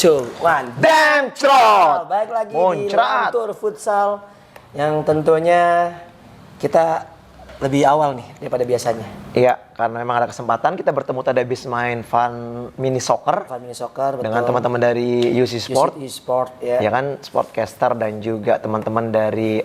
2, 1. Damn trot. Baik lagi Muncrat. di Lantur Futsal yang tentunya kita lebih awal nih daripada biasanya. Iya, karena memang ada kesempatan kita bertemu tadi habis main fun mini soccer Betul. dengan teman-teman dari UC Sport. UC Sport ya. Ya kan, sportcaster dan juga teman-teman dari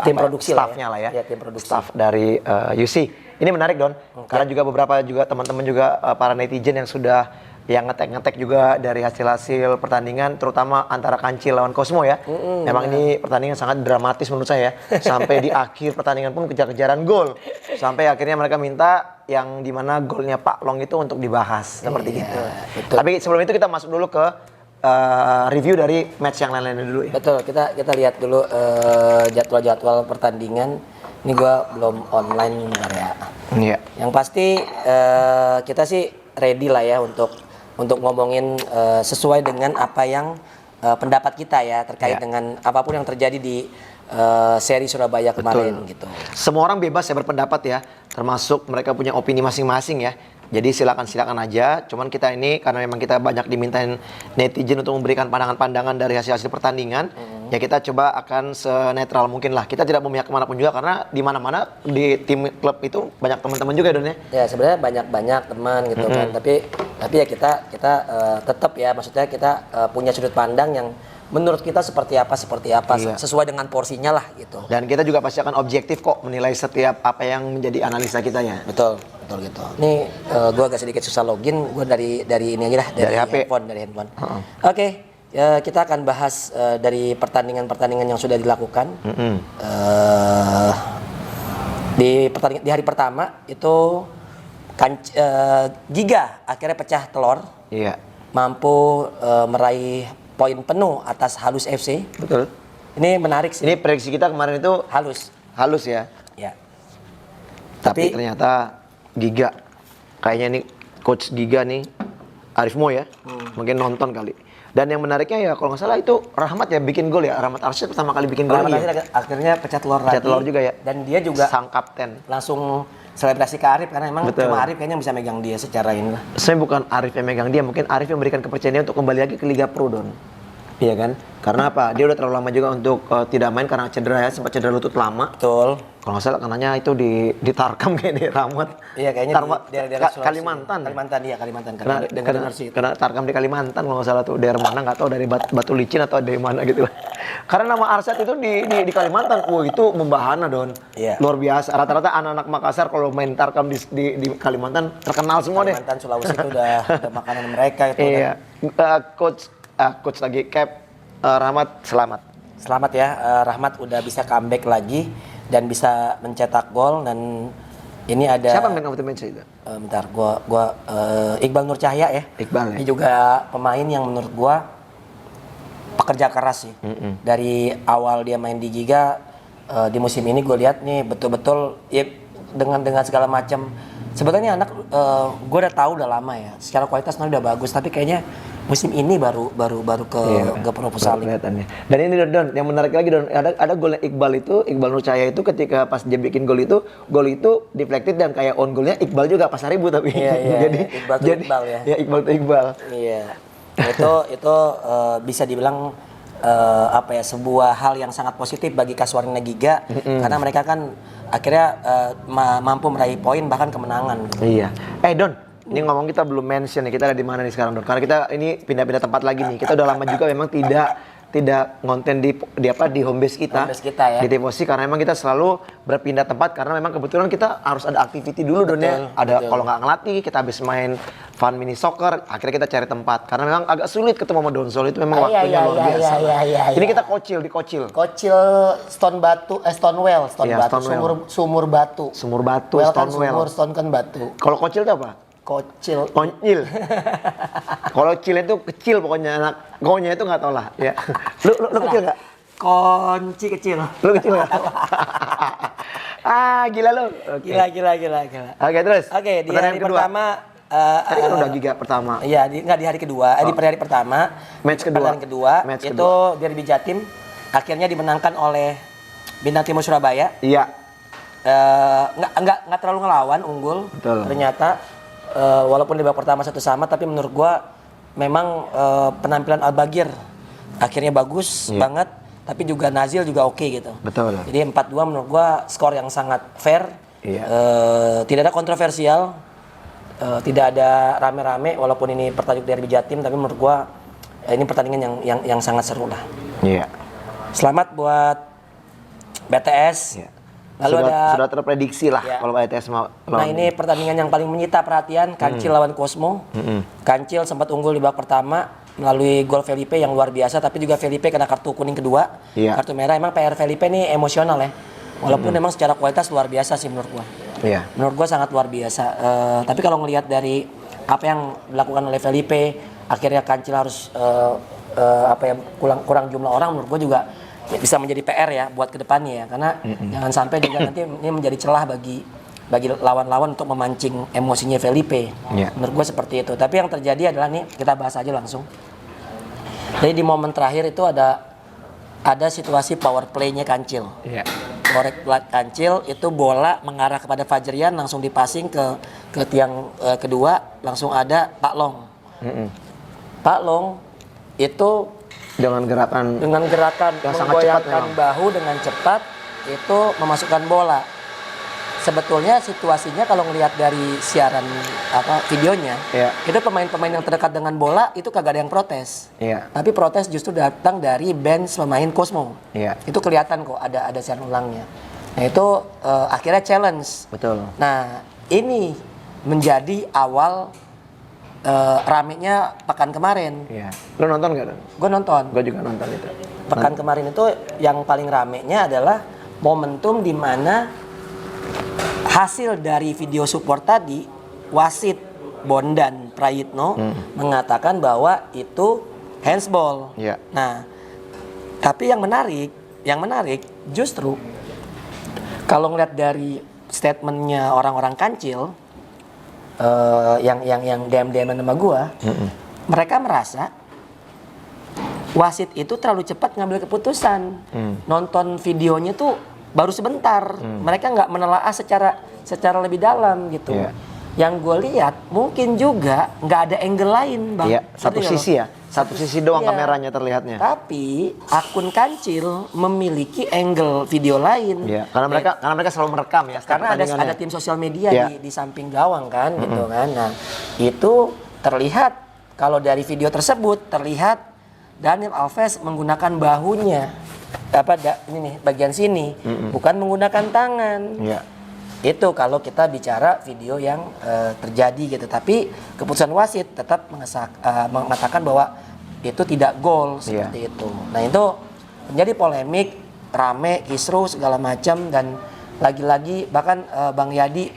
Tim produksi lah staffnya lah ya. Ya, tim produksi. Staff dari UC. Ini menarik Don, karena juga beberapa juga teman-teman juga para netizen yang sudah yang ngetek juga dari hasil-hasil pertandingan, terutama antara Kancil lawan Cosmo ya. Memang ini pertandingan sangat dramatis menurut saya. Sampai di akhir pertandingan pun kejar-kejaran gol. Sampai akhirnya mereka minta yang dimana golnya Pak Long itu untuk dibahas seperti gitu. Betul. Tapi sebelum itu kita masuk dulu ke review dari match yang lain-lain dulu ya. Betul, kita lihat dulu jadwal-jadwal pertandingan. Ini gua belum online bentar ya. Iya. Yang pasti kita sih ready lah ya untuk ngomongin sesuai dengan apa yang pendapat kita ya terkait dengan apapun yang terjadi di seri Surabaya kemarin. Gitu. Semua orang bebas ya berpendapat ya, termasuk mereka punya opini masing-masing ya. Jadi silakan aja. Cuman kita ini karena memang kita banyak dimintain netizen untuk memberikan pandangan-pandangan dari hasil-hasil pertandingan, ya kita coba akan senetral mungkin lah. Kita tidak memihak kemanapun juga karena di mana-mana di tim klub itu banyak teman-teman juga Don ya. Ya sebenarnya banyak teman gitu kan. Tapi ya kita tetap ya, maksudnya kita punya sudut pandang yang menurut kita seperti apa sesuai dengan porsinya lah gitu. Dan kita juga pasti akan objektif kok menilai setiap apa yang menjadi analisa kita ya. Betul gitu. Nih gue agak sedikit susah login, gue dari ini aja lah, dari HP. handphone. Oke, kita akan bahas dari pertandingan yang sudah dilakukan. Di hari pertama itu Giga akhirnya pecah telur. Iya. Mampu meraih poin penuh atas Halus FC. Betul. Ini menarik sih. Ini prediksi kita kemarin itu halus ya. Ya. Tapi ternyata Giga, kayaknya nih coach Giga nih Arif Mo ya, mungkin nonton kali. Dan yang menariknya ya kalau nggak salah itu Rahmat ya bikin gol ya. Rahmat Arsyad pertama kali bikin gol lagi. Akhirnya pecah telur lagi. Pecah telur juga ya. Dan dia juga sang kapten. Langsung selebrasi ke Arif karena emang cuma Arif kayaknya bisa megang dia secara ini lah. Saya bukan Arif yang megang dia, mungkin Arif yang memberikan kepercayaan dia untuk kembali lagi ke Liga Pro Don. Iya kan? Karena apa? Dia udah terlalu lama juga untuk tidak main karena cedera ya, sempat cedera lutut lama. Betul. Kalau nggak salah karenanya itu di Tarkam kayak di Rahmat. Iya kayaknya di daerah Kalimantan. Kalimantan. Karena Tarkam di Kalimantan kalau nggak salah tuh daerah mana nggak tahu, dari Batu Licin atau dari mana gitu. Karena nama Arsyad itu di Kalimantan, itu membahana Don. Iya. Luar biasa. Rata-rata anak-anak Makassar kalau main Tarkam di Kalimantan terkenal semua deh. Kalimantan, Sulawesi itu udah makanan mereka itu. Iya. Coach lagi Cap Rahmat selamat ya. Rahmat udah bisa comeback lagi dan bisa mencetak gol. Dan ini ada siapa yang of the match itu? Bentar, gua Iqbal Nur Cahya ya. Iqbal ya. Ini juga pemain yang menurut gua pekerja keras sih. Dari awal dia main di Giga di musim ini gue lihat nih betul-betul ya dengan segala macam. Sebetulnya anak gue udah tahu udah lama ya. Secara kualitas udah bagus, tapi kayaknya musim ini baru ke proposal kelihatannya. Dan ini Don, yang menarik lagi Don, ada golnya Iqbal Nur Cahya itu ketika pas dia bikin gol itu deflected dan kayak on golnya Iqbal juga pas Haribu tapi. Iya, jadi Iqbal ya. Ya Iqbal. Iya. Itu bisa dibilang sebuah hal yang sangat positif bagi Kasuarina Giga karena mereka kan akhirnya mampu meraih poin bahkan kemenangan. Iya. Don, ini ngomong kita belum mention nih, kita ada di mana nih sekarang Don? Karena kita ini pindah-pindah tempat lagi nih. Kita udah lama juga memang tidak ngonten di home base kita ya. Di Tifosi karena memang kita selalu berpindah tempat karena memang kebetulan kita harus ada activity dulu Don ya. Kalau nggak ngelatih, kita habis main fun mini soccer, akhirnya kita cari tempat karena memang agak sulit ketemu sama Donsol itu memang waktunya luar biasa. Ini kita kocil. Kocil Stonewell, Sumur Batu. Stonewell. Stone kan batu. Kalau kocil itu apa? Kocil. Kalau cil itu kecil pokoknya, anak gonya itu nggak tau lah ya. Lu kecil nggak? Kunci kecil. Lu kecil nggak? Gila lu. Okay. Gila. Oke, terus. Di hari pertama tadi kan udah Giga pertama. Iya, di hari kedua, di hari pertama. Match kedua. Itu Derby Jatim akhirnya dimenangkan oleh Bintang Timur Surabaya. Iya. Nggak terlalu ngelawan, unggul. Betul. Ternyata walaupun di babak pertama 1-1 tapi menurut gua memang penampilan Al-Bagir akhirnya bagus banget, tapi juga Nazil juga oke gitu. Betul. Jadi 4-2 menurut gua skor yang sangat fair. Tidak ada kontroversial, tidak ada rame-rame walaupun ini pertandingan derby Jatim, tapi menurut gua ini pertandingan yang sangat seru lah. Iya. Selamat buat BTS. Iya. Lalu sudah terprediksi lah kalau BTS mau. Nah ini pertandingan yang paling menyita perhatian, Kancil lawan Cosmo. Kancil sempat unggul di babak pertama melalui gol Felipe yang luar biasa, tapi juga Felipe kena kartu kuning kedua, kartu merah. Emang PR Felipe ini emosional ya, walaupun memang secara kualitas luar biasa sih menurut gua. Menurut gua sangat luar biasa. Tapi kalau ngelihat dari apa yang dilakukan oleh Felipe, akhirnya Kancil harus kurang jumlah orang, menurut gua juga bisa menjadi PR ya buat kedepannya ya, karena jangan sampai juga nanti ini menjadi celah bagi lawan-lawan untuk memancing emosinya Felipe. Menurut gue seperti itu. Tapi yang terjadi adalah nih, kita bahas aja langsung. Jadi di momen terakhir itu ada situasi power play-nya Kancil. Power play Kancil itu bola mengarah kepada Fajrian, langsung dipassing ke tiang kedua, langsung ada Pak Long. Pak Long itu dengan gerakan menggoyangkan bahu dengan cepat itu memasukkan bola. Sebetulnya situasinya kalau ngelihat dari siaran videonya, itu pemain-pemain yang terdekat dengan bola itu kagak ada yang protes. Tapi protes justru datang dari bench pemain Cosmo. Itu kelihatan kok ada siaran ulangnya. Nah itu akhirnya challenge. Betul. Nah ini menjadi awal ramenya pekan kemarin. Lo nonton nggak? Gue nonton. Gue juga nonton itu. Pekan kemarin itu yang paling ramenya adalah momentum di mana hasil dari video support tadi, wasit Bondan Prayitno mengatakan bahwa itu handsball. Nah, tapi yang menarik justru kalau ngeliat dari statementnya orang-orang Kancil, yang DM sama gua, mereka merasa wasit itu terlalu cepat ngambil keputusan. Nonton videonya tuh baru sebentar, mereka nggak menelaah secara lebih dalam gitu. Yang gue lihat mungkin juga nggak ada angle lain, Bang. Satu sisi doang kameranya terlihatnya. Tapi akun Kancil memiliki angle video lain. Karena mereka selalu merekam ya. Karena ada tim sosial media di samping gawang kan, gitu kan. Nah itu terlihat kalau dari video tersebut terlihat Daniel Alves menggunakan bahunya, ini nih bagian sini, bukan menggunakan tangan. Itu kalau kita bicara video yang terjadi gitu. Tapi keputusan wasit tetap mengatakan bahwa itu tidak gol seperti itu. Nah itu menjadi polemik, rame, kisruh segala macam, dan lagi-lagi bahkan Bang Yadi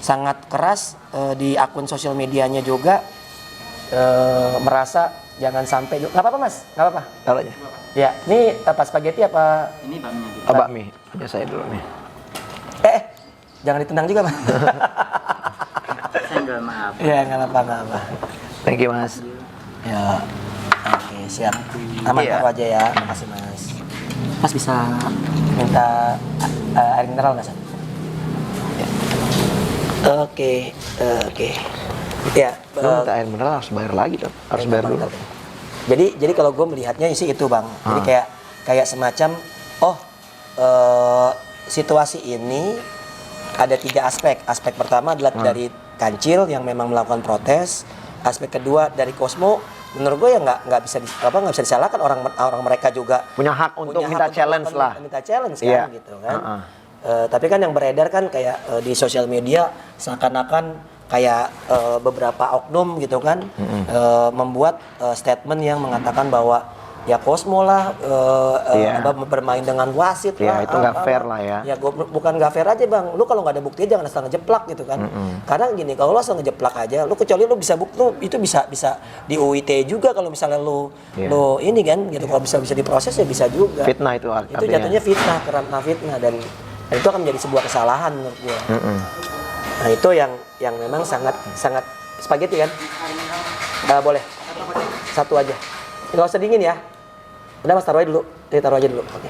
sangat keras di akun sosial medianya juga merasa jangan sampai. Nggak apa-apa Mas, nggak apa-apa. Taruh aja. Ya, ini apa spaghetti apa? Ini bakmi. Bakmi. Punya saya dulu nih. Jangan ditendang juga, Mas. Senggol, maaf. Ya, nggak apa-apa. Thank you, Mas. Ya, oke, siap. Aman taruh aja ya. Makasih, Mas. Mas bisa minta air mineral nggak, San? Ya. Oke. Ya. Lu minta air mineral harus bayar lagi dong. Harus bayar dulu. Jadi kalau gue melihatnya sih itu, Bang. Jadi kayak semacam situasi ini ada 3 aspek. Aspek pertama adalah dari Kancil yang memang melakukan protes. Aspek kedua dari Cosmo, menurut gue ya nggak bisa disalahkan, orang mereka juga punya hak untuk minta challenge lah. Minta challenge kan gitu kan. Tapi kan yang beredar kan kayak di sosial media seakan-akan kayak beberapa oknum gitu kan membuat statement yang mengatakan bahwa ya Cosmo lah bermain dengan wasit lah. Itu nggak fair lah ya. Ya bukan nggak fair aja Bang. Lu kalau nggak ada bukti jangan asal ngejeplak gitu kan. Karena gini, kalau lu asal ngejeplak aja, lu kecuali lu bisa itu bisa di UIT juga kalau misalnya lu ini kan gitu. Kalau bisa diproses ya bisa juga. Fitnah itu artinya. Itu jatuhnya fitnah, karena fitnah, dan itu akan menjadi sebuah kesalahan menurut gua. Nah itu yang memang sangat spaghetti kan. Boleh. Satu aja. Nggak usah dingin ya. Udah Mas, taruh aja dulu. Taruh aja dulu. Oke.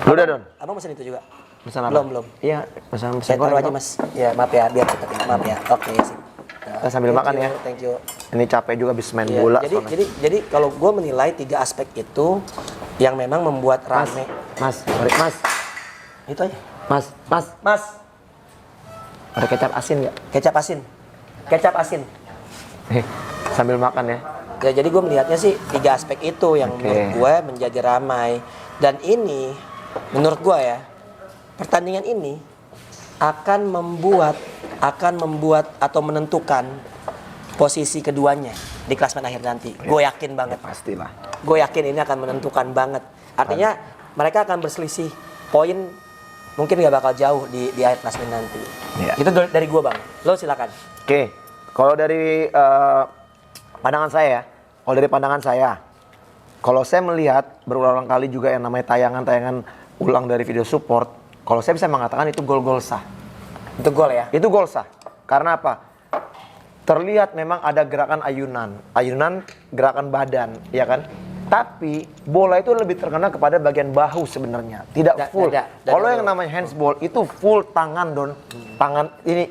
Lu udah, Don? Abang pesan itu juga? Pesan apa? Belum. Iya, pesan Taruh aja Mas. Ya maaf ya, biar cepet ya. Maaf ya. Oke, sip. Kita sambil makan ya. Thank you. Ini capek juga habis main Iya, bola. jadi kalau gue menilai 3 aspek itu yang memang membuat rame. Mas, mari Mas. Itu aja. Mas. Ada kecap asin nggak? Kecap asin. Sambil makan ya. Ya, jadi gue melihatnya sih 3 aspek itu yang Oke. menurut gue menjadi ramai. Dan ini menurut gue ya, pertandingan ini akan membuat atau menentukan posisi keduanya di klasemen akhir nanti. Gue yakin banget. Pastilah. Gue yakin ini akan menentukan banget. Artinya mereka akan berselisih poin, mungkin gak bakal jauh di akhir klasemen nanti. Iya. Itu dari gue, Bang. Lo silakan. Oke, kalau dari pandangan saya, kalau saya melihat berulang kali juga yang namanya tayangan ulang dari video support, kalau saya bisa mengatakan itu gol-gol sah. Itu gol ya? Itu gol sah. Karena apa? Terlihat memang ada gerakan ayunan gerakan badan, ya kan? Tapi bola itu lebih terkena kepada bagian bahu sebenarnya, tidak full. Kalau yang namanya handsball itu full tangan, Don. Tangan ini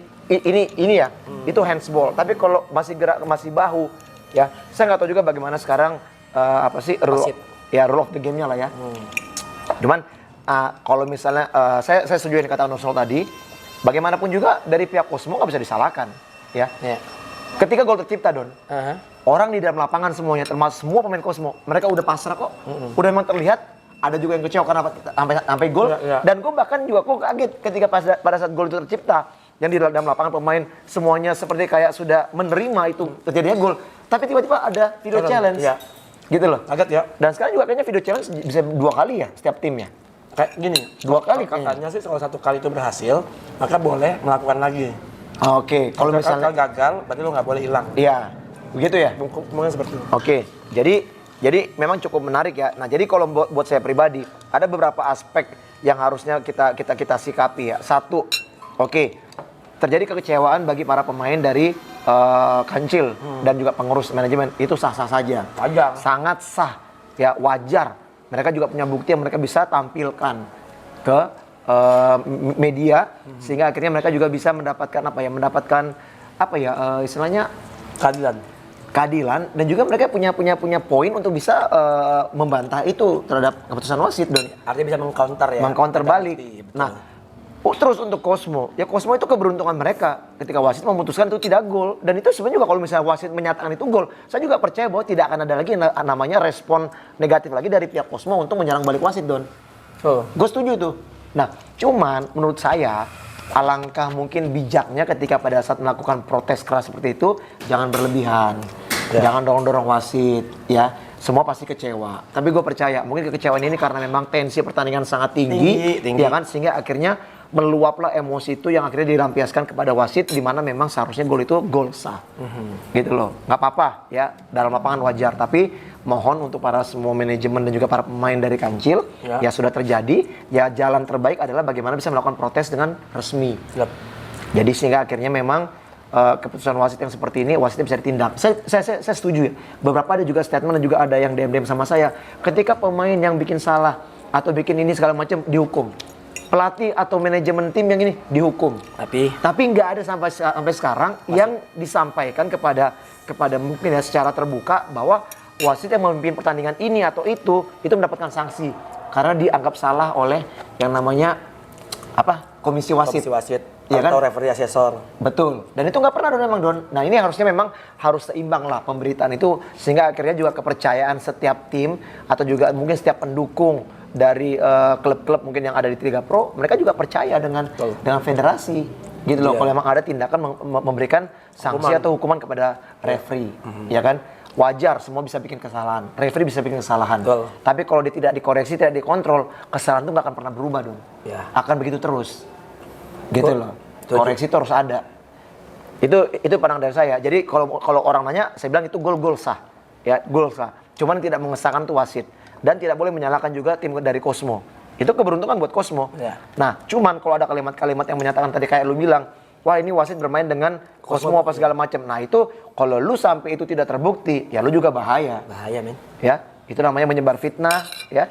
ya, itu handsball. Tapi kalau masih bahu, ya, saya nggak tahu juga bagaimana sekarang rule of the game-nya lah ya. Cuman kalau misalnya saya setuju yang kata Nusrol tadi, bagaimanapun juga dari pihak Cosmo nggak bisa disalahkan, ya. Ketika gol tercipta, Don, orang di dalam lapangan semuanya, termasuk semua pemain Cosmo, mereka udah pasrah kok. Udah memang terlihat, ada juga yang kecewa karena sampai gol. Dan gue bahkan juga kaget ketika pada saat gol itu tercipta, yang di dalam lapangan pemain semuanya seperti kayak sudah menerima itu terjadinya gol. Tapi tiba-tiba ada video challenge, gitu loh. Kaget ya. Dan sekarang juga kayaknya video challenge bisa 2 kali ya setiap timnya. Kayak gini, 2 kali katanya sih kalau 1 kali itu berhasil, maka boleh melakukan lagi. Oke, kalau misalnya gagal, berarti lo nggak boleh hilang. Iya, begitu ya. Mungkin seperti itu. Oke, jadi memang cukup menarik ya. Nah, jadi kalau buat saya pribadi, ada beberapa aspek yang harusnya kita sikapi ya. 1, terjadi kekecewaan bagi para pemain dari Kancil dan juga pengurus manajemen, itu sah-sah saja. Wajar. Sangat sah, ya, wajar. Mereka juga punya bukti yang mereka bisa tampilkan ke media, sehingga akhirnya mereka juga bisa mendapatkan istilahnya keadilan, dan juga mereka punya poin untuk bisa membantah itu terhadap keputusan wasit, Don. Artinya bisa mengcounter ya. Mengcounter balik. Nah, terus untuk Cosmo itu keberuntungan mereka ketika wasit memutuskan itu tidak gol, dan itu sebenarnya juga kalau misalnya wasit menyatakan itu gol, saya juga percaya bahwa tidak akan ada lagi namanya respon negatif lagi dari pihak Cosmo untuk menyerang balik wasit, Don. Gue setuju tuh. Nah, cuman menurut saya alangkah mungkin bijaknya ketika pada saat melakukan protes keras seperti itu, jangan berlebihan, jangan dorong-dorong wasit, ya. Semua pasti kecewa. Tapi gue percaya mungkin kekecewaan ini karena memang tensi pertandingan sangat tinggi. Ya kan, sehingga akhirnya meluaplah emosi itu yang akhirnya dilampiaskan kepada wasit, di mana memang seharusnya gol itu gol sah. Gitu loh. Nggak apa-apa ya, dalam lapangan wajar, tapi mohon untuk para semua manajemen dan juga para pemain dari Kancil, ya sudah terjadi, ya jalan terbaik adalah bagaimana bisa melakukan protes dengan resmi. Jadi sehingga akhirnya memang keputusan wasit yang seperti ini, wasitnya bisa ditindak. Saya setuju ya. Beberapa ada juga statement dan juga ada yang DM sama saya. Ketika pemain yang bikin salah atau bikin ini segala macam dihukum, pelatih atau manajemen tim yang ini dihukum. Tapi nggak ada sampai sekarang yang disampaikan kepada mungkin ya secara terbuka bahwa wasit yang memimpin pertandingan ini atau itu mendapatkan sanksi karena dianggap salah oleh yang namanya komisi wasit ya atau kan? referee asesor. Betul. Dan itu nggak pernah, Don, memang, Don. Nah, ini harusnya memang harus seimbang lah pemberitaan itu, sehingga akhirnya juga kepercayaan setiap tim atau juga mungkin setiap pendukung dari klub-klub mungkin yang ada di Liga Pro, mereka juga percaya dengan federasi. Gitu loh. Kalau memang ada tindakan memberikan sanksi atau hukuman kepada referee, ya kan? Wajar, semua bisa bikin kesalahan. Referee bisa bikin kesalahan. Tapi kalau dia tidak dikoreksi, tidak dikontrol, kesalahan itu nggak akan pernah berubah, Don. Akan begitu terus. Gitu loh. Koreksi itu harus ada. Itu pandangan dari saya. Jadi kalau orang nanya, saya bilang itu gol sah. Ya, gol sah. Cuman tidak mengesahkan tuh wasit. Dan tidak boleh menyalahkan juga tim dari Cosmo. Itu keberuntungan buat Cosmo. Nah, cuman kalau ada kalimat-kalimat yang menyatakan tadi kayak lu bilang, wah ini wasit bermain dengan Cosmo apa segala macam. Nah itu kalau lu sampai itu tidak terbukti, ya lu juga bahaya. Men. Ya, itu namanya menyebar fitnah, ya.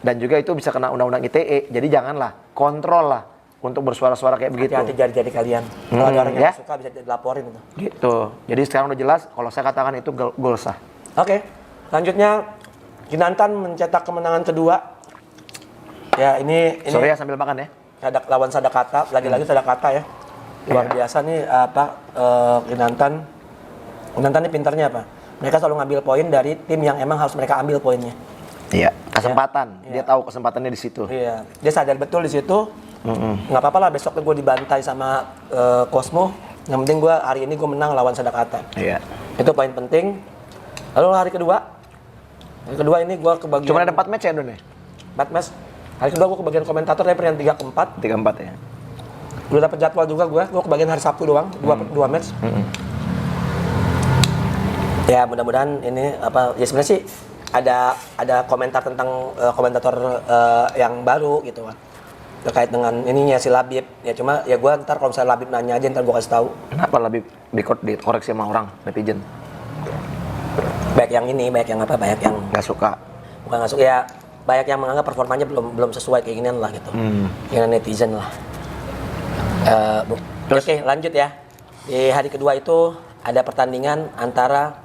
Dan juga itu bisa kena undang-undang ITE. Jadi janganlah, kontrol lah untuk bersuara-suara kayak begitu. Hati-hati jari-jari kalian. Kalau ada orang yang ya. nggak suka bisa dilaporin itu. Gitu. Jadi sekarang udah jelas kalau saya katakan itu gol sah. Oke. Selanjutnya Kinantan mencetak kemenangan kedua. Ya ini Sorry ya sambil makan ya. lawan Sadakata, lagi-lagi Sadakata ya. Luar biasa nih Kinantan. Kinantan ini pintarnya apa? Mereka selalu ngambil poin dari tim yang emang harus mereka ambil poinnya. Iya, kesempatan. Dia tahu kesempatannya di situ. Iya, dia sadar betul di situ. Nggak apa-apa lah besok gue dibantai sama Cosmo. Yang penting gue hari ini gue menang lawan Sadakata. Iya. Itu poin penting. Lalu hari kedua ini gue kebagian. Cuma ada 4 match ya Don ya? 4 match. Hari kedua gue kebagian komentator dari peringkat 3 ke 4. 3-4 ya. Udah dapet jadwal juga gue kebagian hari Sabtu doang, dua match. Ya mudah-mudahan ini ya sebenarnya sih ada komentar tentang komentator yang baru gitu kan. Terkait dengan ininya si Labib. Ya cuma ya gue ntar kalau misalnya Labib nanya aja ntar gue kasih tahu. Kenapa lebih dikoreksi sama orang netizen? Banyak yang Nggak suka. bukan nggak suka ya, banyak yang menganggap performanya belum sesuai keinginan lah gitu. Keinginan netizen lah. Oke, lanjut ya. Di hari kedua itu ada pertandingan antara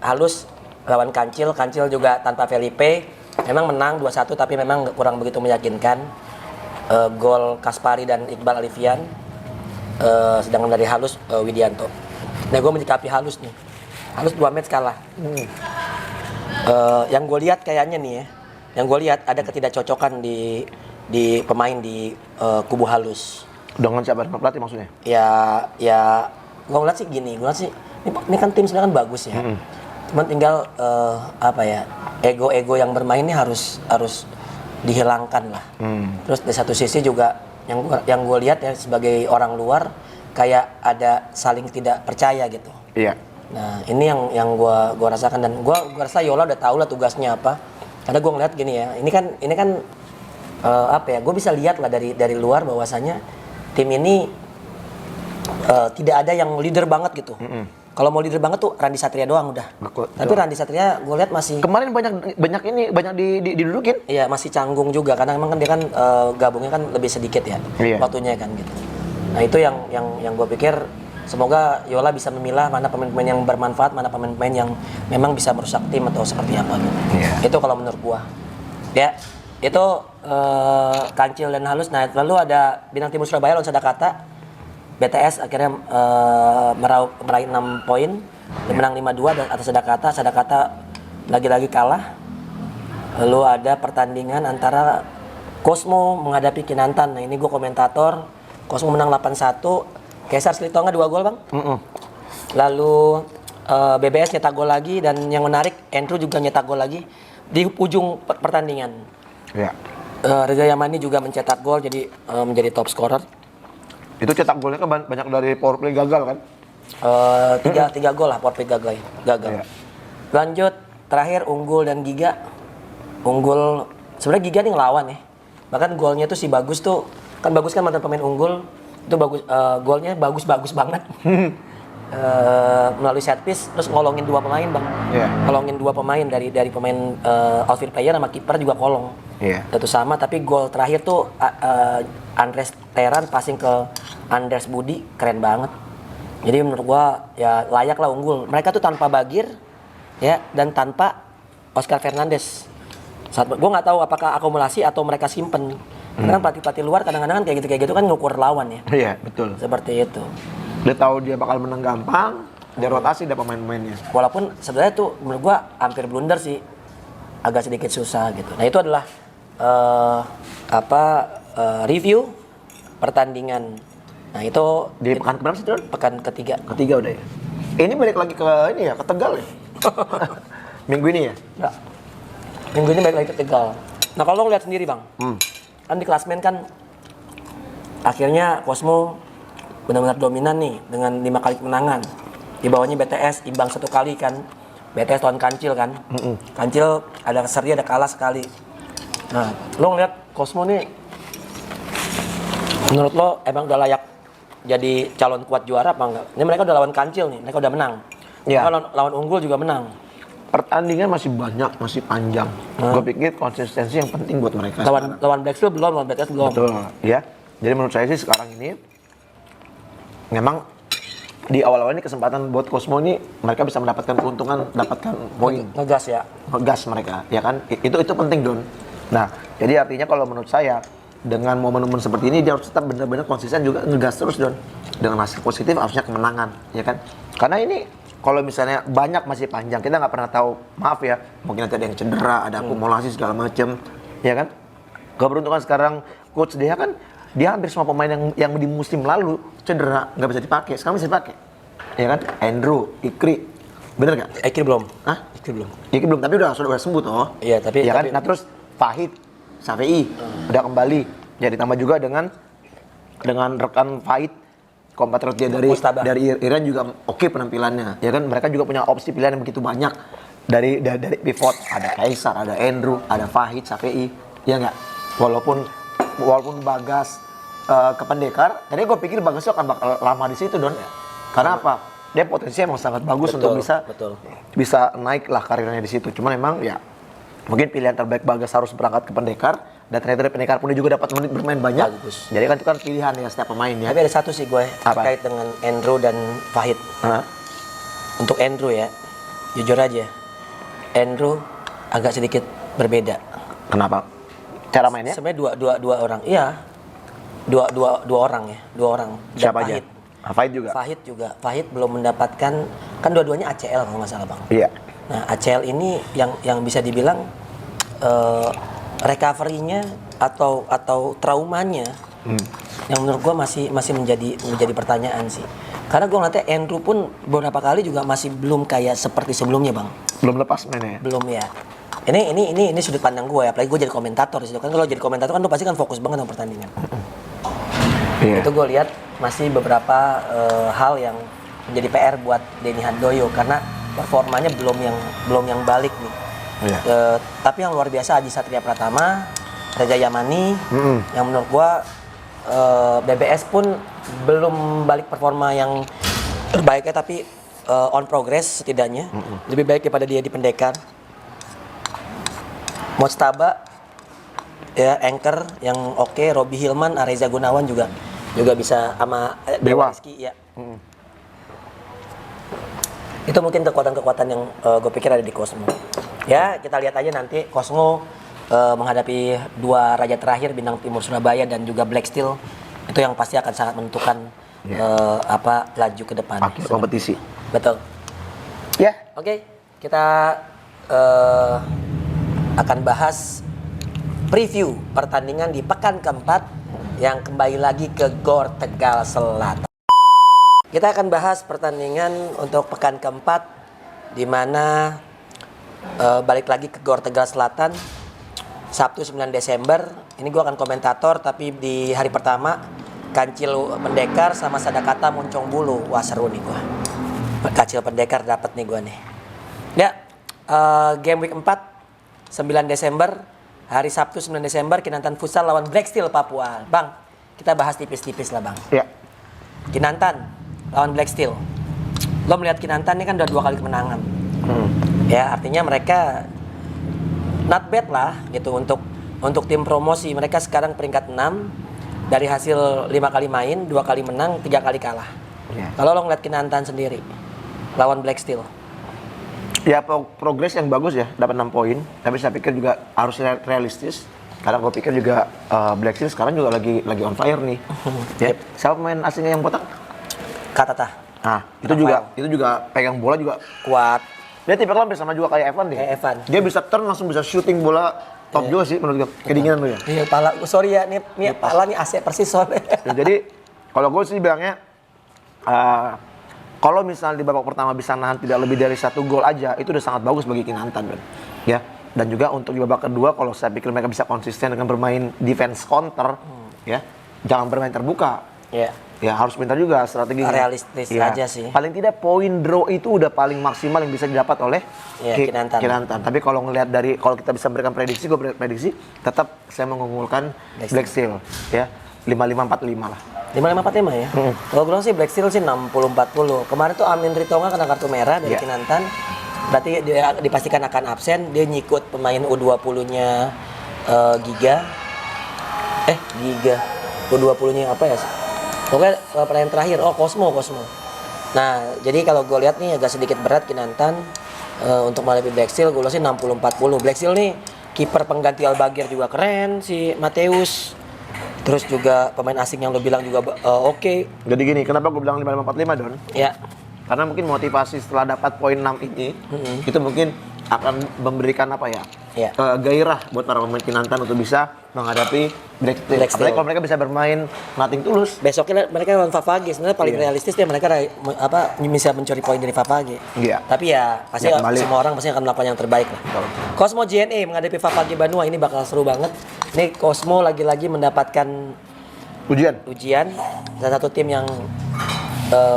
Halus lawan Kancil. Kancil juga tanpa Felipe. Memang menang 2-1 tapi memang kurang begitu meyakinkan. Gol Kaspari dan Iqbal Alifian. Sedangkan dari Halus Widianto. Nah, gue menyikapi Halus nih. Halus 2 match kalah. Yang gue lihat kayaknya nih ya. Yang gue lihat ada ketidakcocokan di pemain di kubu Halus. Dengan siapa? Dengan pelatih maksudnya? Ya gue ngeliat sih gini, ini kan tim sebenarnya kan bagus ya. Cuman tinggal ego-ego yang bermain ini harus dihilangkan lah. Terus di satu sisi juga yang gue lihat ya sebagai orang luar kayak ada saling tidak percaya gitu. Iya. Nah ini yang gue rasakan dan gue rasa Yola udah tahu lah tugasnya apa. Karena gue ngeliat gini ya, ini kan gue bisa lihat lah dari luar bahwasanya tim ini tidak ada yang leader banget gitu. Kalau mau leader banget tuh Randy Satria doang udah. Betul. Tapi Randy Satria gue lihat masih Kemarin banyak didudukin. iya masih canggung juga karena memang kan dia kan gabungnya kan lebih sedikit ya waktunya kan gitu. Nah itu yang gue pikir semoga Yola bisa memilah mana pemain-pemain yang bermanfaat, mana pemain-pemain yang memang bisa merusak tim atau seperti apa gitu. Itu kalau menurut gua. Ya, itu Kancil dan Halus. Nah, lalu ada Bintang Timur Surabaya lawan Sadakata. BTS akhirnya meraih 6 poin, menang 5-2 dan atas Sadakata. Sadakata lagi-lagi kalah. Lalu ada pertandingan antara Cosmo menghadapi Kinantan. Nah, ini gua komentator. Cosmo menang 8-1. Kaisar Silitonga 2 gol bang. Lalu BBS nyetak gol lagi dan yang menarik Andrew juga nyetak gol lagi di ujung pertandingan. Iya. Reza Yamani juga mencetak gol jadi menjadi top scorer. Itu cetak golnya kan banyak dari power play gagal kan? Tiga gol lah power play gagal. Iya. Lanjut terakhir Unggul dan Giga. Unggul sebenarnya Giga nih ngelawan ya. Bahkan golnya tuh si Bagus tuh kan Bagus kan mantan pemain Unggul. Itu bagus, golnya bagus banget. Melalui set piece terus ngolongin 2 pemain bang. Ngolongin 2 pemain dari pemain outfield player sama kiper juga kolong. Itu sama tapi gol terakhir tuh Andres Teran passing ke Andres Budi keren banget. Jadi menurut gua ya layak lah Unggul. Mereka tuh tanpa Bagir ya dan tanpa Oscar Fernandes. Gua nggak tahu apakah akumulasi atau mereka simpen. Karena pelatih-pelatih luar kadang-kadang kan kayak gitu kan ngukur lawan ya. Iya, betul. Seperti itu. Dia tahu dia bakal menang gampang, dia rotasi dia pemain-pemainnya. Walaupun sebenarnya tuh menurut gua hampir blunder sih. Agak sedikit susah gitu. Nah, itu adalah review pertandingan. Nah, itu Di pekan keberapa sih, Don? pekan ketiga. Ketiga udah ya. Ini balik lagi ke ini ya, ke Tegal ya. Minggu ini ya? Ya. Minggu ini balik lagi ke Tegal. Nah, kalau lo lihat sendiri, Bang. Kan di klasmen kan akhirnya Cosmo benar-benar dominan nih dengan 5 kali kemenangan. Di bawahnya BTS imbang 1 kali kan. BTS lawan Kancil kan. Kancil ada seri ada kalah sekali. Nah, lo ngeliat Cosmo nih menurut lo emang udah layak jadi calon kuat juara apa enggak? Ini mereka udah lawan Kancil nih, mereka udah menang. Iya. Lawan Unggul juga menang. Pertandingan masih banyak, masih panjang. Gue pikir konsistensi yang penting buat mereka. Lawan Black Steel belum, lawan BTS belum. Betul, ya. Jadi menurut saya sih sekarang ini memang di awal-awal ini kesempatan buat Cosmo ini mereka bisa mendapatkan keuntungan, mendapatkan poin. Ngegas ya. Ngegas mereka, ya kan? Itu penting, Don. Nah, jadi artinya kalau menurut saya dengan momen-momen seperti ini dia harus tetap benar-benar konsisten juga ngegas terus, Don. Dengan hasil positif harusnya kemenangan, ya kan? Karena ini kalau misalnya banyak masih panjang, kita nggak pernah tahu, maaf ya, mungkin nanti ada yang cedera, ada akumulasi segala macem, ya kan? Keberuntungan sekarang Coach Deha kan dia hampir semua pemain yang di musim lalu cedera nggak bisa dipakai, sekarang bisa dipakai, ya kan? Andrew, Ikri, bener nggak? Ikri belum. Hah? Ikri belum. Ikri belum, tapi sudah sembuh toh. Iya, tapi ya kan? Nah terus Fahid, Safei udah kembali, ya ditambah juga dengan rekan Fahid, kompatriot dia dari Iran juga oke penampilannya, ya kan? Mereka juga punya opsi pilihan yang begitu banyak dari pivot, ada Kaisar, ada Andrew, ada Fahid, Safei, ya nggak? Walaupun Bagas ke Pendekar, tadi gue pikir Bagas akan bakal lama di situ, Don. Karena apa? Dia potensinya emang sangat bagus untuk bisa naik lah karirnya di situ. Cuman memang ya mungkin pilihan terbaik Bagas harus berangkat ke Pendekar, dan ternyata dari Pendekar pun dia juga dapat menit bermain banyak. Bagus. Jadi kan itu kan pilihan ya setiap pemain ya. Tapi ada satu sih gue terkait dengan Andrew dan Fahid. Untuk Andrew ya, jujur aja, Andrew agak sedikit berbeda. Kenapa? Cara mainnya? Sebenarnya dua orang, iya, dua orang. Dan Siapa Fahid. aja? Fahid juga. Fahid belum mendapatkan, kan dua-duanya ACL kalau nggak salah bang. Iya. Nah ACL ini yang bisa dibilang recovery-nya atau traumanya yang menurut gue masih menjadi pertanyaan sih. Karena gue ngeliatnya Andrew pun beberapa kali juga masih belum kayak seperti sebelumnya bang. Belum lepas mainnya ya? Belum ya. Ini sudut pandang gue ya, apalagi gue jadi komentator di situ kan. Kalau jadi komentator kan lo pasti kan fokus banget sama pertandingan. Itu gue lihat masih beberapa hal yang menjadi PR buat Denny Handoyo karena performanya belum yang balik nih. Tapi yang luar biasa Aji Satria Pratama, Reza Yamani, yang menurut gue BBS pun belum balik performa yang terbaiknya, tapi on progress setidaknya, lebih baik daripada dia di Pendekar. Mostaba ya, anchor yang oke, Robi Hilman, Areza Gunawan juga bisa sama Dewa Rizky ya. Itu mungkin kekuatan-kekuatan yang gue pikir ada di Cosmo. Ya, kita lihat aja nanti Cosmo menghadapi dua raja terakhir, Bintang Timur Surabaya dan juga Black Steel. Itu yang pasti akan sangat menentukan laju ke depan. Akhir kompetisi. Betul. Ya. Oke, kita akan bahas preview pertandingan di pekan keempat yang kembali lagi ke GOR Tegal Selatan. Kita akan bahas pertandingan untuk pekan keempat di mana balik lagi ke GOR Tegal Selatan Sabtu 9 Desember. Ini gue akan komentator, tapi di hari pertama Kancil Pendekar sama Sadakata Moncong Bulu. Wah seru nih gue. Kancil Pendekar dapat nih gue nih. Ya, game week 4 9 Desember, hari Sabtu 9 Desember, Kinantan Futsal lawan Black Steel Papua. Bang, kita bahas tipis-tipis lah bang. Ya. Kinantan lawan Black Steel. Lo melihat Kinantan ini kan udah 2 kali kemenangan. Ya, artinya mereka not bad lah gitu untuk tim promosi. Mereka sekarang peringkat 6 dari hasil 5 kali main, 2 kali menang, 3 kali kalah. Kalau lo ngeliat Kinantan sendiri lawan Black Steel, ya progres yang bagus ya, dapat 6 poin. Tapi saya pikir juga harus realistis. Karena gue pikir juga Black Steel sekarang juga lagi on fire nih. Ya. Siapa pemain asingnya yang botak? Katata. Nah, itu juga pegang bola juga kuat. Dia tipikal hampir sama juga kayak Evan deh. Evan. Dia bisa turn langsung bisa shooting bola top juga sih menurut gue. Kedinginan lu ya. Iya, pala. Sorry ya, nih pala nih AC persis soalnya. Ya, jadi kalau gue sih bilangnya kalau misalnya di babak pertama bisa nahan tidak lebih dari 1 gol aja, itu udah sangat bagus bagi Kinantan kan. Ya. Dan juga untuk di babak kedua, kalau saya pikir mereka bisa konsisten dengan bermain defense counter, ya, jangan bermain terbuka. Ya harus pintar juga strategi. Realistis ya. aja sih. Paling tidak poin draw itu udah paling maksimal yang bisa didapat oleh Kinantan. Tapi kalau ngelihat kalau kita bisa berikan prediksi, gue prediksi tetap saya mengunggulkan Black Steel. Ya 55-45 lah. 55-45 ya? Kalau gue sih Black Steel sih 60-40. Kemarin tuh Amin Ritonga kena kartu merah dari Kinantan. Berarti dia dipastikan akan absen. Dia nyikut pemain U20-nya Giga. U20-nya apa ya? Pokoknya pertandingan terakhir, Cosmo. Nah, jadi kalau gue lihat nih agak sedikit berat Kinantan untuk menghadapi Black Steel. Gue sih 60-40. Black Steel nih kiper pengganti Albagir juga keren si Mateus. Terus juga pemain asing yang lo bilang juga oke. Jadi gini, kenapa gue bilang 5545 Don? Ya. Karena mungkin motivasi setelah dapat poin 6 ini, itu mungkin akan memberikan apa ya? Iya. Gairah buat para pemain Kinantan untuk bisa menghadapi Black Steel. Black Steel. Apalagi kalau mereka bisa bermain nothing tulus. Besoknya mereka lawan Favage. Sebenarnya paling realistis dia mereka bisa mencuri poin dari Favage. Iya. Tapi ya pasti Ya, kembali. semua orang pasti akan melakukan yang terbaik lah. Cosmo JNE menghadapi Favage Banua ini bakal seru banget. Ini Cosmo lagi-lagi mendapatkan ujian salah satu tim yang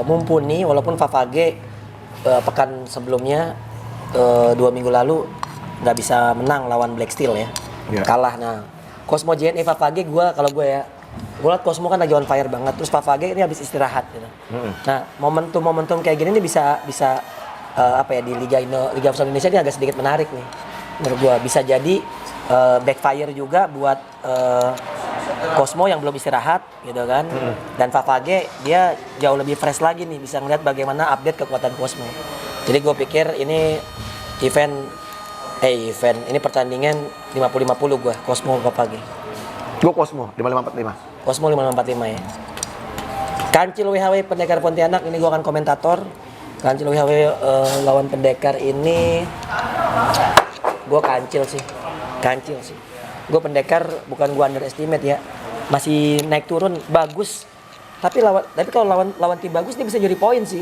mumpuni walaupun Favage pekan sebelumnya 2 minggu lalu nggak bisa menang lawan Black Steel ya. Kalah. Nah Cosmo JNE Favage gue liat Cosmo kan lagi on fire banget, terus Favage ini habis istirahat gitu. Nah momentum kayak gini nih bisa apa ya di Liga Futsal Indonesia ini agak sedikit menarik nih menurut gue, bisa jadi backfire juga buat Cosmo yang belum istirahat gitu kan. Dan Favage dia jauh lebih fresh lagi nih, bisa ngeliat bagaimana update kekuatan Cosmo. Jadi gue pikir ini ini pertandingan 50-50 gue, Cosmo Favage. Gue Cosmo 5545. Cosmo 5545 ya. Kancil WHW Pendekar Pontianak, ini gue akan komentator. Kancil WHW lawan Pendekar ini gue kancil sih. Gue Pendekar bukan gue underestimate ya, masih naik turun bagus. Tapi kalau lawan tim bagus dia bisa jadi poin sih.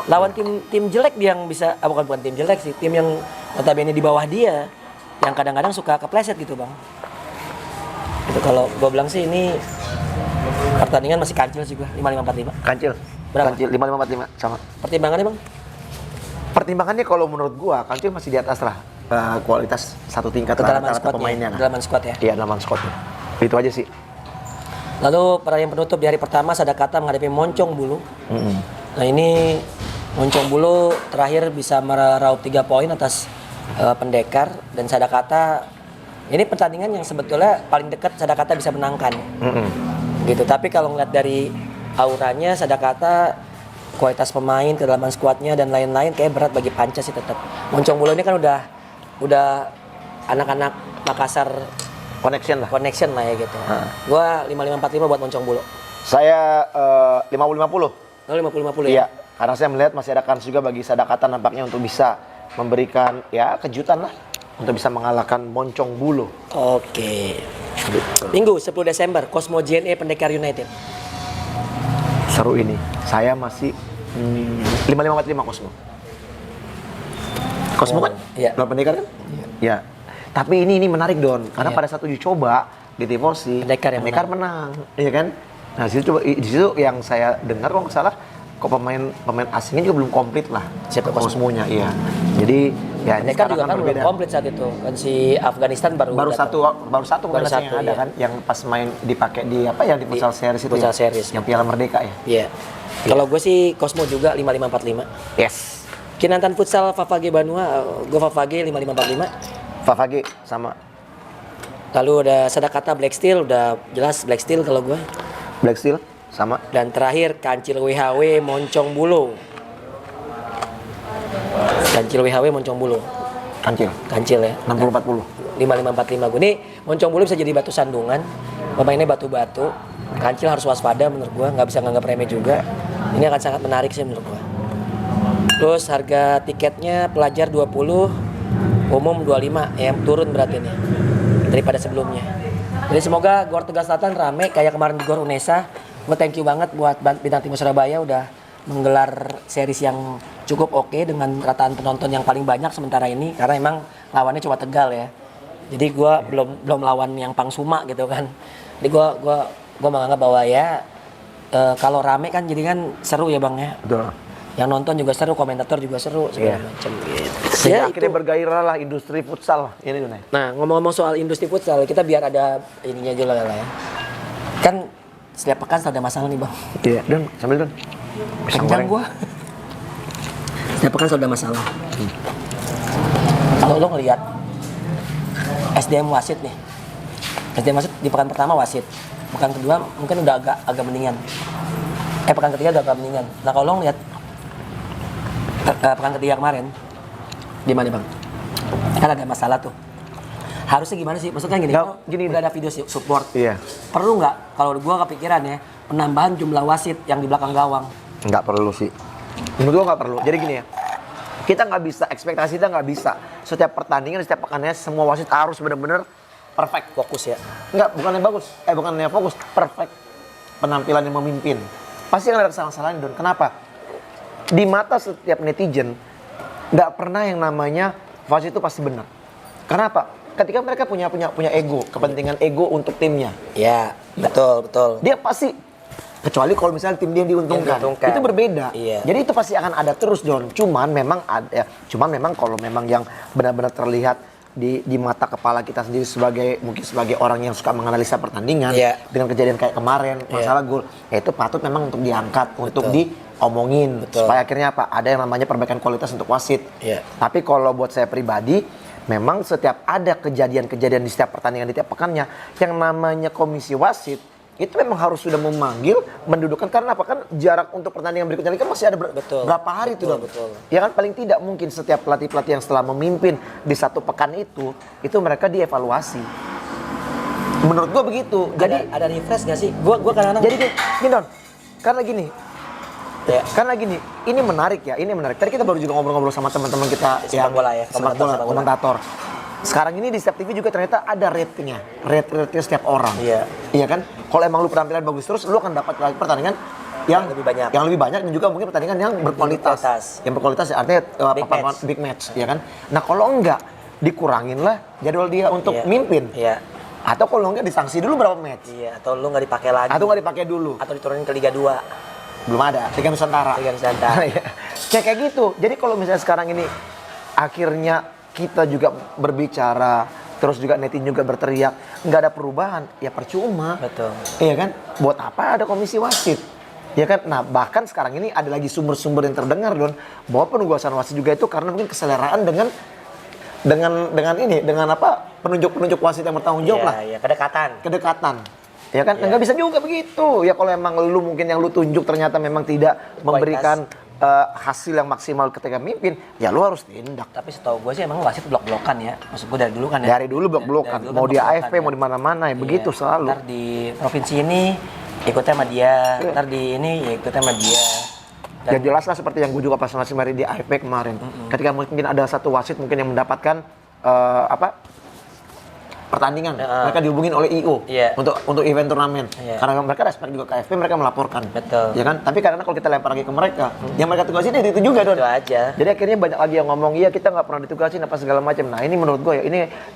Lawan tim jelek dia yang bisa, bukan tim jelek sih, tim yang notabene di bawah dia yang kadang-kadang suka kepleset gitu bang. Itu kalau gue bilang sih ini pertandingan masih kancil sih gue, 5545. Kancil. Berapa? Kancil 5545 sama. Pertimbangannya bang? Pertimbangannya kalau menurut gua Kancil masih di atas lah kualitas satu tingkat rata-rata pemainnya. Dalaman squad ya? Iya, dalaman squadnya. Itu aja sih. Lalu pertandingan penutup di hari pertama Sadakata menghadapi Moncong Bulu. Nah ini Moncong Bulu terakhir bisa meraup 3 poin atas Pendekar, dan Sadakata ini pertandingan yang sebetulnya paling dekat Sadakata bisa menangkan. Gitu. Tapi kalau ngeliat dari auranya Sadakata, kualitas pemain, kedalaman skuadnya dan lain-lain kayak berat bagi Panca sih tetap. Moncong Bulu ini kan udah anak-anak Makassar connection lah ya gitu. Gua 5545 buat Moncong Bulu. Saya 50-50. Oh, 50-50 ya? Iya, karena saya melihat masih ada kans juga bagi Sadakata nampaknya untuk bisa memberikan ya kejutan lah untuk bisa mengalahkan Moncong Bulu. Oke. Minggu 10 Desember Cosmo JNE Pendekar United. Seru ini. Saya masih 5545 Cosmo. Cosmo kan? Iya. Lawan Pendekar kan? Iya. Tapi ini menarik Don, karena pada saat uji coba di Tifosi Pendekar menang, iya kan? Nah, di situ yang saya dengar kalau nggak salah, kok pemain asingnya juga belum komplit lah. Siapa Cosmonya, iya. Jadi ya ini Pendekar juga kan berbeda. belum komplit saat itu. Kan si Afghanistan baru satu pemain asing yang ada iya. kan, yang pas main dipakai di yang di Futsal Series itu. Futsal Series. Yang Piala Merdeka ya. Iya. Kalau gue sih Cosmo juga 5545. Yes. Kinantan Futsal Favage Banua, gue Favage 5545. Favage sama. Lalu ada Sadakata Black Steel, udah jelas Black Steel kalau gue. Black Steel sama. Dan terakhir Kancil WHW Moncong Bulu. Kancil WHW Moncong Bulu. Kancil ya. 60-40. 5545 gue. Nih Moncong Bulu bisa jadi batu sandungan. Pemainnya batu-batu. Kancil harus waspada menurut gue, nggak bisa nganggap remeh juga. Ini akan sangat menarik sih menurut gue. Terus harga tiketnya pelajar 20, umum 25 ya, turun berarti nih daripada sebelumnya. Jadi semoga Gor Tegal Selatan rame kayak kemarin di Gor Unesa. Gue thank you banget buat Bintang Timur Surabaya udah menggelar series yang cukup oke dengan rataan penonton yang paling banyak sementara ini, karena emang lawannya cuma Tegal ya. Jadi gue belum lawan yang Pangsuma gitu kan. Jadi gue menganggap bahwa ya kalau rame kan jadi kan seru ya bang ya. Betul. Yang nonton juga seru, komentator juga seru segala macam gitu. Sehingga akhirnya bergairah lah industri futsal ini Don. Nah ngomong-ngomong soal industri futsal, kita biar ada ininya aja lah ya. Kan setiap pekan selalu ada masalah nih bang. Iya, Don, sambil Don. Kencang gua. Setiap pekan selalu ada masalah. Kalau lo ngelihat SDM wasit nih, SDM wasit di pekan pertama wasit, pekan kedua mungkin udah agak mendingan. Pekan ketiga udah agak mendingan. Nah kalau lo ngeliat pekan ketiga kemarin, gimana bang? Kan ada masalah tuh. Harusnya gimana sih? Maksudnya gini, gini udah ada video support. Iya. Perlu nggak? Kalau gua kepikiran ya, penambahan jumlah wasit yang di belakang gawang. Nggak perlu sih. Menurut gua nggak perlu. Jadi gini ya, kita nggak bisa, ekspektasi kita nggak bisa. Setiap pertandingan, setiap pekannya, semua wasit harus benar-benar perfect. Fokus ya. Nggak, bukannya bagus. Bukannya fokus, perfect. Penampilan yang memimpin. Pasti akan ada kesalahan-kesalahan, Don. Kenapa? Di mata setiap netizen, nggak pernah yang namanya wasit itu pasti benar. Kenapa? Ketika mereka punya ego, kepentingan ego untuk timnya. Ya, betul. Dia pasti, kecuali kalau misalnya tim dia diuntungkan. Itu berbeda. Iya. Jadi itu pasti akan ada terus, Don. Cuman memang kalau memang yang benar-benar terlihat di mata kepala kita sendiri mungkin sebagai orang yang suka menganalisa pertandingan, dengan kejadian kayak kemarin, masalah gol, itu patut memang untuk diangkat, untuk diomongin, supaya akhirnya apa? Ada yang namanya perbaikan kualitas untuk wasit. Tapi kalau buat saya pribadi, memang setiap ada kejadian-kejadian di setiap pertandingan, di setiap pekannya, yang namanya komisi wasit itu memang harus sudah memanggil, mendudukkan, karena apa? Kan jarak untuk pertandingan berikutnya kan masih ada berapa hari itu, Dong. Ya kan, paling tidak mungkin setiap pelatih-pelatih yang setelah memimpin di satu pekan itu mereka dievaluasi. Menurut gua begitu. Jadi ada refresh nggak sih? Gua kadang-kadang. Jadi gini, Don. Karena gini, ini menarik. Tadi kita baru juga ngobrol-ngobrol sama teman-teman kita yang bola ya, komentator. Sekarang ini di setiap TV juga ternyata ada rate-nya setiap orang. Iya kan? Kalau emang lu penampilan bagus terus, lu akan dapat pertandingan yang lebih banyak dan juga mungkin pertandingan yang berkualitas. Yang berkualitas artinya big match, ya kan? Nah, kalau enggak, dikurangin lah jadwal dia untuk mimpin. Atau kalau enggak disanksi dulu berapa match. Atau lu nggak dipakai lagi. Atau nggak dipakai dulu. Atau diturunin ke Liga 2. Belum ada, Liga Nusantara. Kayak gitu. Jadi kalau misalnya sekarang ini akhirnya kita juga berbicara, terus juga netizen juga berteriak, nggak ada perubahan, ya percuma. Betul. Iya kan? Buat apa ada komisi wasit? Ya kan? Nah, bahkan sekarang ini ada lagi sumber-sumber yang terdengar, Don, bahwa penugasan wasit juga itu karena mungkin keseleraan dengan penunjuk wasit yang bertanggung jawab lah. Iya, kedekatan. Ya kan, nggak bisa juga begitu. Ya kalau emang lu mungkin yang lu tunjuk ternyata memang tidak memberikan hasil yang maksimal ketika mimpin, ya lu harus tindak. Tapi setahu gue sih emang wasit blok-blokan ya. Maksud gue dari dulu kan ya. Dari dulu blok-blokan. Mau di AFP, mau di mana-mana ya, begitu selalu. Ntar di provinsi ini ikutnya sama dia, ntar di ini ya ikutnya sama dia. Ya jelas lah seperti yang gue juga pas masih di AFP kemarin. Ketika mungkin ada satu wasit mungkin yang mendapatkan pertandingan, mereka dihubungin oleh IO untuk event turnamen. Karena mereka respect juga ke AFP, mereka melaporkan. Betul. Ya kan? Tapi karena kalau kita lempar lagi ke mereka, yang mereka tugasin itu juga, Don. Itu aja. Jadi akhirnya banyak lagi yang ngomong, iya kita nggak pernah ditugasin apa segala macam. Nah ini menurut gue ya,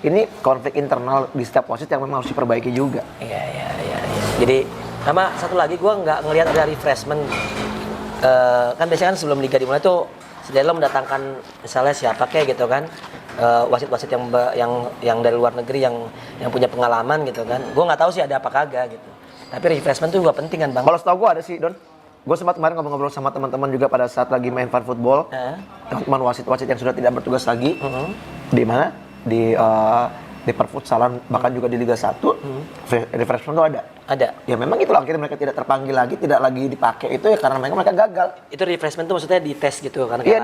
ini konflik internal di setiap wasit yang memang harus diperbaiki juga. Iya. Jadi sama satu lagi gue nggak ngelihat ada refreshment. Kan biasanya kan sebelum liga dimulai tuh lo mendatangkan misalnya siapa kayak gitu kan, wasit-wasit yang dari luar negeri yang punya pengalaman gitu kan. Gue nggak tahu sih ada apa kagak gitu. Tapi refreshment tuh juga penting kan, Bang. Kalau setahu gue ada sih, Don. Gue sempat kemarin ngobrol-ngobrol sama teman-teman juga pada saat lagi main fun football. Teman wasit-wasit yang sudah tidak bertugas lagi. Di mana? Di perfutsalan, bahkan juga di Liga 1. Refreshment tuh ada. Ya memang itulah akhirnya mereka tidak terpanggil lagi, tidak lagi dipakai itu ya karena mereka gagal. Itu refreshment tuh maksudnya dites gitu kan? Iya,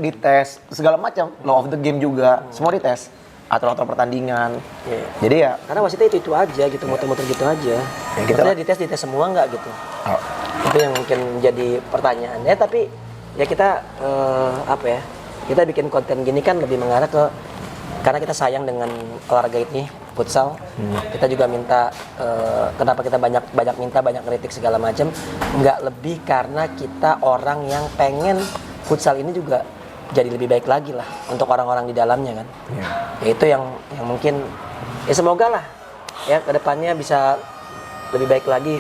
dites segala macam, law of the game juga, semua dites. Atur-atur pertandingan. Jadi ya karena wasitnya itu aja gitu, muter-muter gitu aja. Ya, gitu maksudnya dites semua nggak gitu? Itu yang mungkin jadi pertanyaan. Ya tapi ya kita kita bikin konten gini kan lebih mengarah ke karena kita sayang dengan olahraga ini, futsal. Kita juga minta kenapa kita banyak kritik segala macam, nggak lebih karena kita orang yang pengen futsal ini juga jadi lebih baik lagi lah untuk orang-orang di dalamnya kan. Ya itu yang mungkin ya semoga lah ya kedepannya bisa lebih baik lagi.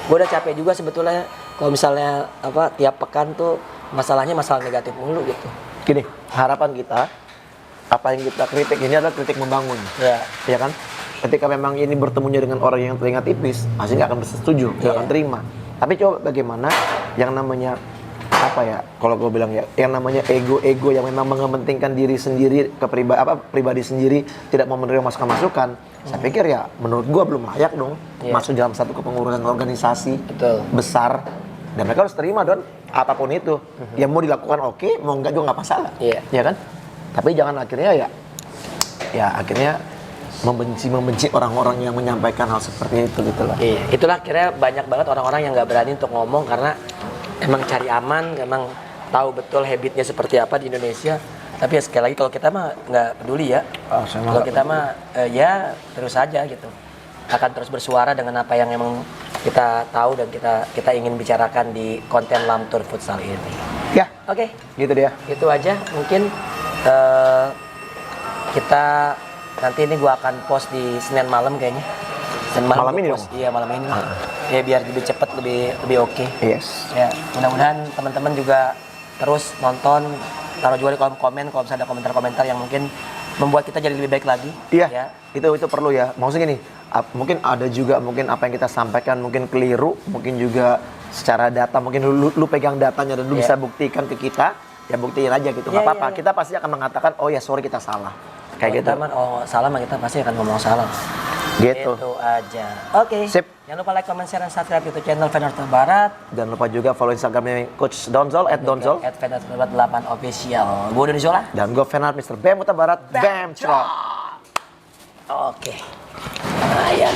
Gue udah capek juga sebetulnya kalau misalnya tiap pekan tuh masalahnya masalah negatif mulu gitu. Gini, harapan kita apa yang kita kritik ini adalah kritik membangun. Ya kan? Ketika memang ini bertemunya dengan orang yang telinga tipis, pasti nggak akan setuju, nggak akan terima. Tapi coba bagaimana yang namanya apa ya, kalau gue bilang ya, yang namanya ego yang memang mengepentingkan diri sendiri, pribadi sendiri, tidak mau menerima masukan-masukan. Saya pikir ya, menurut gue belum layak dong masuk dalam satu kepengurusan organisasi besar. Dan mereka harus terima Don, apapun itu. Ya mau dilakukan oke, mau enggak juga nggak masalah. Ya kan? Tapi jangan akhirnya akhirnya membenci orang-orang yang menyampaikan hal seperti itu gitu loh. Iya, itulah akhirnya banyak banget orang-orang yang nggak berani untuk ngomong karena emang cari aman, emang tahu betul habitnya seperti apa di Indonesia. Tapi ya sekali lagi kalau kita mah nggak peduli ya. Kalau kita mah ya terus saja gitu. Akan terus bersuara dengan apa yang emang kita tahu dan kita ingin bicarakan di konten Lamtur Futsal ini. Ya, Oke. gitu dia. Itu aja mungkin kita nanti ini gua akan post di Senin malam kayaknya. Senin Malam ini post. dong? Iya, malam ini. Ya biar lebih cepat, lebih oke. Yes. Ya, mudah-mudahan teman-teman juga terus nonton, taruh juga di kolom komen kalau misalnya ada komentar-komentar yang mungkin membuat kita jadi lebih baik lagi. Iya, ya. itu perlu ya. Maksudnya gini, mungkin ada juga apa yang kita sampaikan mungkin keliru, mungkin juga secara data, mungkin lu pegang datanya dan lu bisa buktikan ke kita, ya buktiin aja gitu. Nggak apa-apa, kita pasti akan mengatakan, oh ya sorry kita salah. Kayak gitu. Salah mah kita pasti akan ngomong salah. Gitu. Itu aja. Oke. Sip. Jangan lupa like, comment, share, dan subscribe YouTube channel Fenertal Barat. Jangan lupa juga follow Instagramnya Coach Donzol @Donzol. @Fenertal Barat 8 official. Gue Doni Zola. Dan gue Fenard Mr. Bam Huta Barat. Bam, Cerot. Oke. Nah, ya.